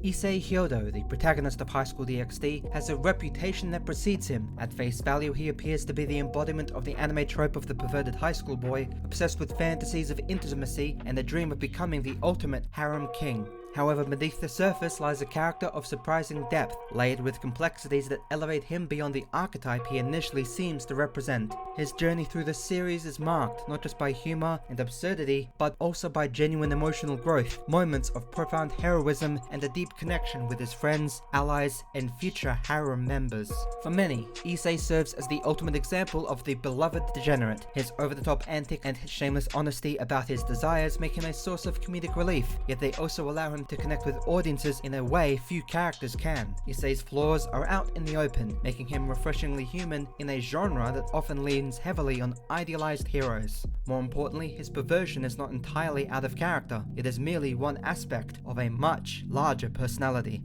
Issei Hyoudo, the protagonist of High School DxD, has a reputation that precedes him. At face value, he appears to be the embodiment of the anime trope of the perverted high school boy, obsessed with fantasies of intimacy and the dream of becoming the ultimate harem king. However, beneath the surface lies a character of surprising depth, layered with complexities that elevate him beyond the archetype he initially seems to represent. His journey through the series is marked not just by humor and absurdity, but also by genuine emotional growth, moments of profound heroism, and a deep connection with his friends, allies, and future harem members. For many, Issei serves as the ultimate example of the beloved degenerate. His over-the-top antics and his shameless honesty about his desires make him a source of comedic relief, yet they also allow him to connect with audiences in a way few characters can. Issei's flaws are out in the open, making him refreshingly human in a genre that often leans heavily on idealized heroes. More importantly, his perversion is not entirely out of character, it is merely one aspect of a much larger personality.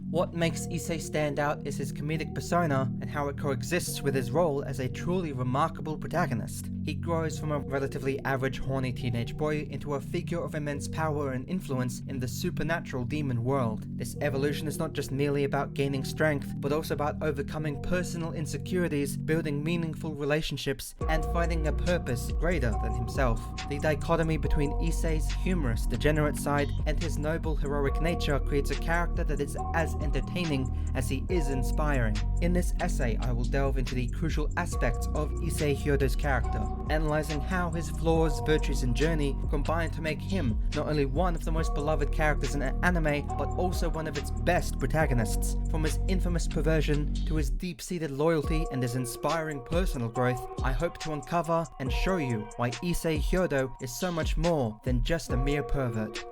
What makes Issei stand out is his comedic persona and how it coexists with his role as a truly remarkable protagonist. He grows from a relatively average horny teenage boy into a figure of immense power and influence in the supernatural demon world. This evolution is not just merely about gaining strength, but also about overcoming personal insecurities, building meaningful relationships, and finding a purpose greater than himself. The dichotomy between Issei's humorous, degenerate side and his noble, heroic nature creates a character that is as entertaining as he is inspiring. In this essay, I will delve into the crucial aspects of Issei Hyodo's character, analyzing how his flaws, virtues, and journey combine to make him not only one of the most beloved characters in anime, but also one of its best protagonists. From his infamous perversion to his deep-seated loyalty and his inspiring personal growth, I hope to uncover and show you why Issei Hyoudo is so much more than just a mere pervert.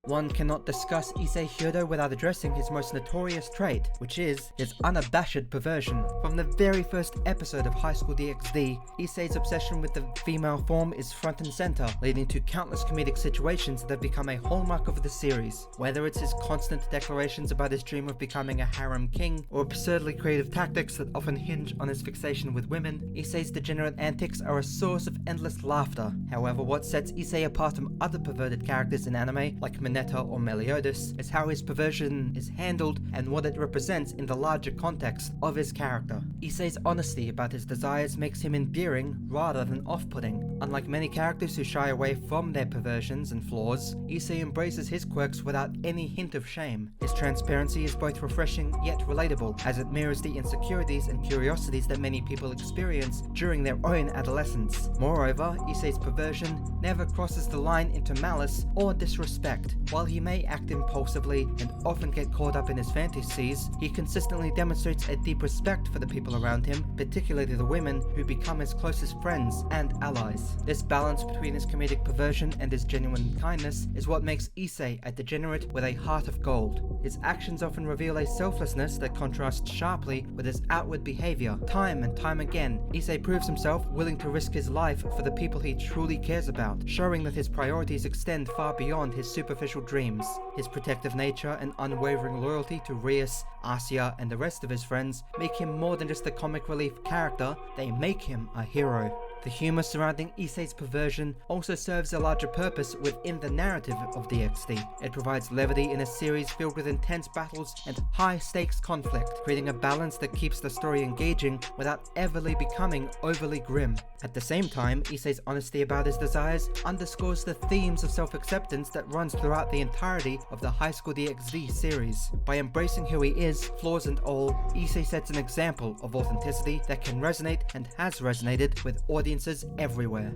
One cannot discuss Issei Hyoudo without addressing his most notorious trait, which is his unabashed perversion. From the very first episode of High School DxD, Issei's obsession with the female form is front and center, leading to countless comedic situations that have become a hallmark of the series. Whether it's his constant declarations about his dream of becoming a harem king, or absurdly creative tactics that often hinge on his fixation with women, Issei's degenerate antics are a source of endless laughter. However, what sets Issei apart from other perverted characters in anime, like or Meliodas, is how his perversion is handled and what it represents in the larger context of his character. Issei's honesty about his desires makes him endearing rather than off-putting. Unlike many characters who shy away from their perversions and flaws, Issei embraces his quirks without any hint of shame. His transparency is both refreshing yet relatable, as it mirrors the insecurities and curiosities that many people experience during their own adolescence. Moreover, Issei's perversion never crosses the line into malice or disrespect. While he may act impulsively and often get caught up in his fantasies, he consistently demonstrates a deep respect for the people around him, particularly the women who become his closest friends and allies. This balance between his comedic perversion and his genuine kindness is what makes Issei a degenerate with a heart of gold. His actions often reveal a selflessness that contrasts sharply with his outward behavior. Time and time again, Issei proves himself willing to risk his life for the people he truly cares about, showing that his priorities extend far beyond his superficial dreams. His protective nature and unwavering loyalty to Rias, Asia, and the rest of his friends make him more than just a comic relief character, they make him a hero. The humor surrounding Issei's perversion also serves a larger purpose within the narrative of DxD. It provides levity in a series filled with intense battles and high-stakes conflict, creating a balance that keeps the story engaging without everly becoming overly grim. At the same time, Issei's honesty about his desires underscores the themes of self-acceptance that runs throughout the entirety of the High School DxD series. By embracing who he is, flaws and all, Issei sets an example of authenticity that can resonate and has resonated with audiences everywhere.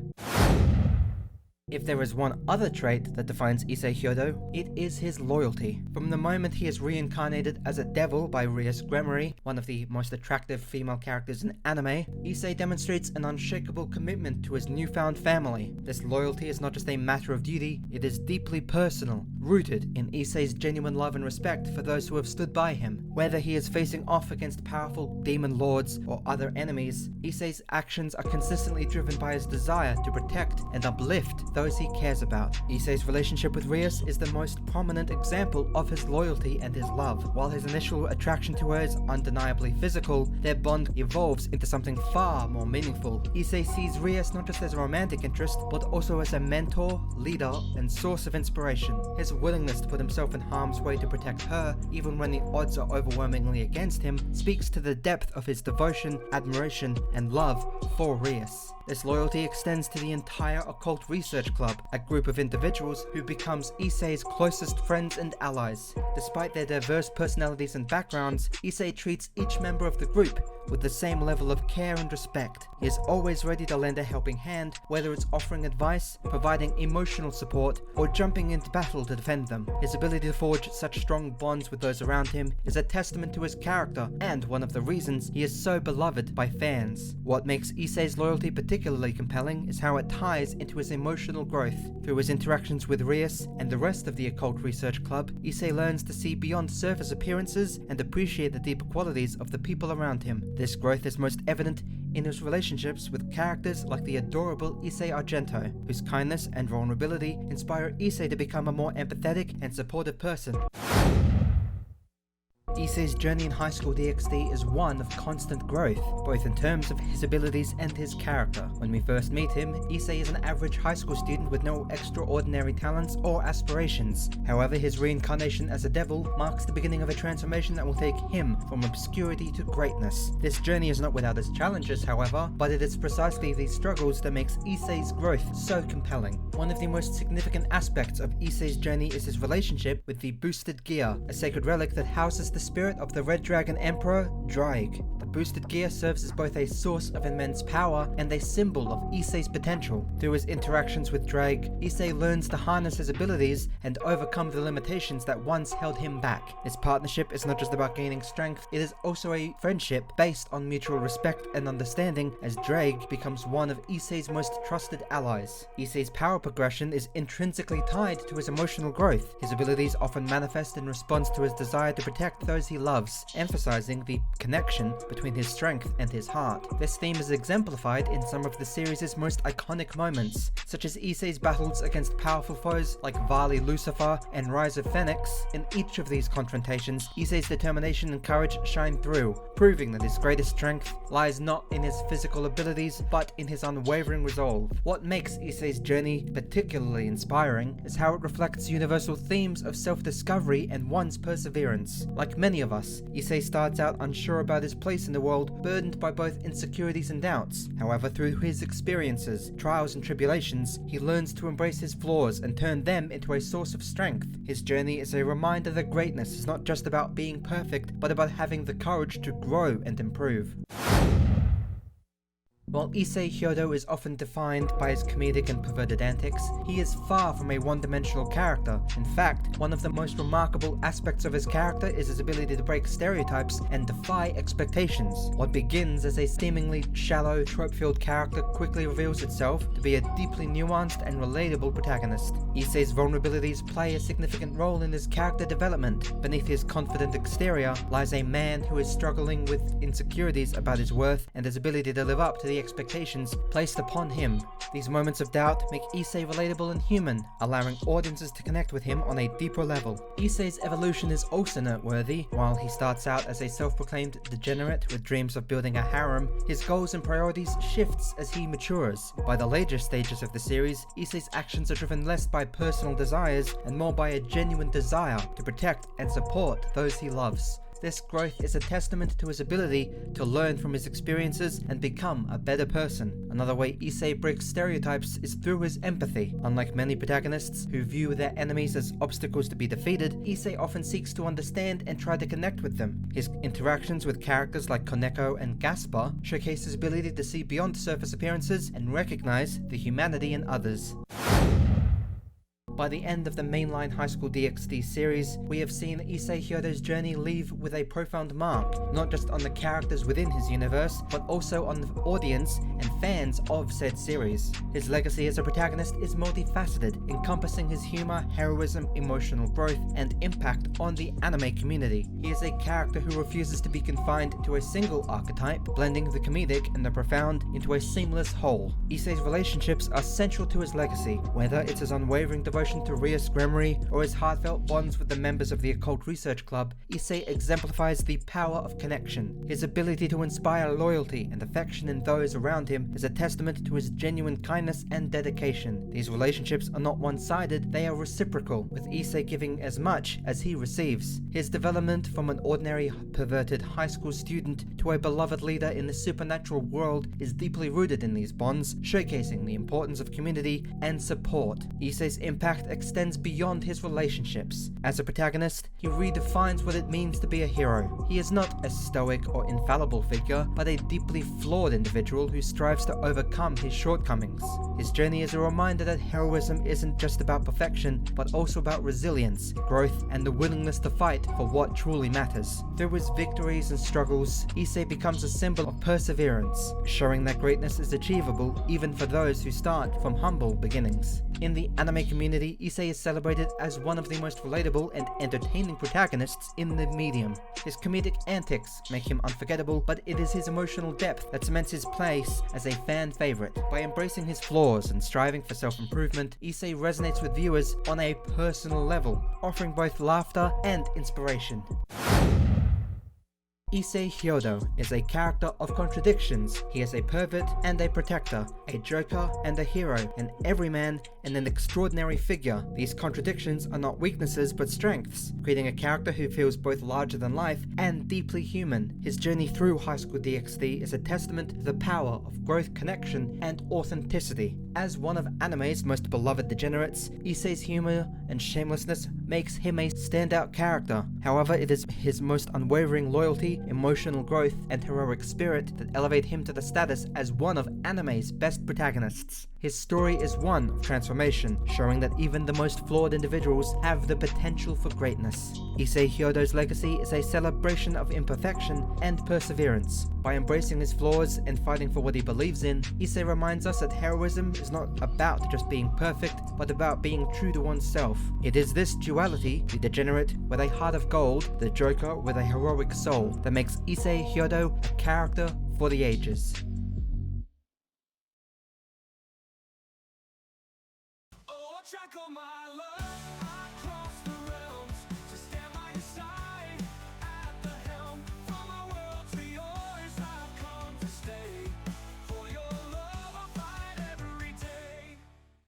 If there is one other trait that defines Issei Hyoudo, it is his loyalty. From the moment he is reincarnated as a devil by Rias Gremory, one of the most attractive female characters in anime, Issei demonstrates an unshakable commitment to his newfound family. This loyalty is not just a matter of duty, it is deeply personal, rooted in Issei's genuine love and respect for those who have stood by him. Whether he is facing off against powerful demon lords or other enemies, Issei's actions are consistently driven by his desire to protect and uplift those he cares about. Issei's relationship with Rias is the most prominent example of his loyalty and his love. While his initial attraction to her is undeniably physical, their bond evolves into something far more meaningful. Issei sees Rias not just as a romantic interest, but also as a mentor, leader, and source of inspiration. His Issei's willingness to put himself in harm's way to protect her, even when the odds are overwhelmingly against him, speaks to the depth of his devotion, admiration, and love for Rias. This loyalty extends to the entire Occult Research Club, a group of individuals who becomes Issei's closest friends and allies. Despite their diverse personalities and backgrounds, Issei treats each member of the group with the same level of care and respect. He is always ready to lend a helping hand, whether it's offering advice, providing emotional support, or jumping into battle to defend them. His ability to forge such strong bonds with those around him is a testament to his character, and one of the reasons he is so beloved by fans. What makes Issei's loyalty particularly compelling is how it ties into his emotional growth. Through his interactions with Rias and the rest of the Occult Research Club, Issei learns to see beyond surface appearances and appreciate the deeper qualities of the people around him. This growth is most evident in his relationships with characters like the adorable Issei Argento, whose kindness and vulnerability inspire Issei to become a more empathetic and supportive person. Issei's journey in High School DxD is one of constant growth, both in terms of his abilities and his character. When we first meet him, Issei is an average high school student with no extraordinary talents or aspirations. However, his reincarnation as a devil marks the beginning of a transformation that will take him from obscurity to greatness. This journey is not without its challenges, however, but it is precisely these struggles that makes Issei's growth so compelling. One of the most significant aspects of Issei's journey is his relationship with the Boosted Gear, a sacred relic that houses the spirit of the Red Dragon Emperor, Draig. The Boosted Gear serves as both a source of immense power and a symbol of Issei's potential. Through his interactions with Draig, Issei learns to harness his abilities and overcome the limitations that once held him back. This partnership is not just about gaining strength, it is also a friendship based on mutual respect and understanding, as Draig becomes one of Issei's most trusted allies. Issei's power progression is intrinsically tied to his emotional growth. His abilities often manifest in response to his desire to protect those he loves, emphasizing the connection between his strength and his heart. This theme is exemplified in some of the series' most iconic moments, such as Issei's battles against powerful foes like Vali Lucifer and Rise of Phoenix. In each of these confrontations, Issei's determination and courage shine through, proving that his greatest strength lies not in his physical abilities, but in his unwavering resolve. What makes Issei's journey particularly inspiring is how it reflects universal themes of self-discovery and one's perseverance. Like many of us, Issei starts out unsure about his place in the world, burdened by both insecurities and doubts. However, through his experiences, trials and tribulations, he learns to embrace his flaws and turn them into a source of strength. His journey is a reminder that greatness is not just about being perfect, but about having the courage to grow and improve. While Issei Hyoudo is often defined by his comedic and perverted antics, he is far from a one-dimensional character. In fact, one of the most remarkable aspects of his character is his ability to break stereotypes and defy expectations. What begins as a seemingly shallow, trope-filled character quickly reveals itself to be a deeply nuanced and relatable protagonist. Issei's vulnerabilities play a significant role in his character development. Beneath his confident exterior lies a man who is struggling with insecurities about his worth and his ability to live up to the expectations placed upon him. These moments of doubt make Issei relatable and human, allowing audiences to connect with him on a deeper level. Issei's evolution is also noteworthy. While he starts out as a self-proclaimed degenerate with dreams of building a harem, his goals and priorities shifts as he matures. By the later stages of the series, Issei's actions are driven less by personal desires and more by a genuine desire to protect and support those he loves. This growth is a testament to his ability to learn from his experiences and become a better person. Another way Issei breaks stereotypes is through his empathy. Unlike many protagonists who view their enemies as obstacles to be defeated, Issei often seeks to understand and try to connect with them. His interactions with characters like Koneko and Gaspar showcase his ability to see beyond surface appearances and recognize the humanity in others. By the end of the mainline High School DxD series, we have seen Issei Hyodo's journey leave with a profound mark, not just on the characters within his universe, but also on the audience and fans of said series. His legacy as a protagonist is multifaceted, encompassing his humor, heroism, emotional growth, and impact on the anime community. He is a character who refuses to be confined to a single archetype, blending the comedic and the profound into a seamless whole. Issei's relationships are central to his legacy, whether it's his unwavering devotion devotion to Rias Gremory or his heartfelt bonds with the members of the Occult Research Club, Issei exemplifies the power of connection. His ability to inspire loyalty and affection in those around him is a testament to his genuine kindness and dedication. These relationships are not one-sided, they are reciprocal, with Issei giving as much as he receives. His development from an ordinary perverted high school student to a beloved leader in the supernatural world is deeply rooted in these bonds, showcasing the importance of community and support. Issei's impact extends beyond his relationships. As a protagonist, he redefines what it means to be a hero. He is not a stoic or infallible figure, but a deeply flawed individual who strives to overcome his shortcomings. His journey is a reminder that heroism isn't just about perfection, but also about resilience, growth, and the willingness to fight for what truly matters. Through his victories and struggles, Issei becomes a symbol of perseverance, showing that greatness is achievable even for those who start from humble beginnings. In the anime community, Issei is celebrated as one of the most relatable and entertaining protagonists in the medium. His comedic antics make him unforgettable, but it is his emotional depth that cements his place as a fan favorite. By embracing his flaws and striving for self-improvement, Issei resonates with viewers on a personal level, offering both laughter and inspiration. Issei Hyoudo is a character of contradictions. He is a pervert and a protector, a joker and a hero, an everyman and an extraordinary figure. These contradictions are not weaknesses but strengths, creating a character who feels both larger than life and deeply human. His journey through High School DxD is a testament to the power of growth, connection, and authenticity. As one of anime's most beloved degenerates, Issei's humor and shamelessness makes him a standout character. However, it is his most unwavering loyalty, emotional growth, and heroic spirit that elevate him to the status as one of anime's best protagonists. His story is one of transformation, showing that even the most flawed individuals have the potential for greatness. Issei Hyodo's legacy is a celebration of imperfection and perseverance. By embracing his flaws and fighting for what he believes in, Issei reminds us that heroism is not about just being perfect, but about being true to oneself. It is this duality, the degenerate with a heart of gold, the joker with a heroic soul, that makes Issei Hyoudo a character for the ages. Track on my love.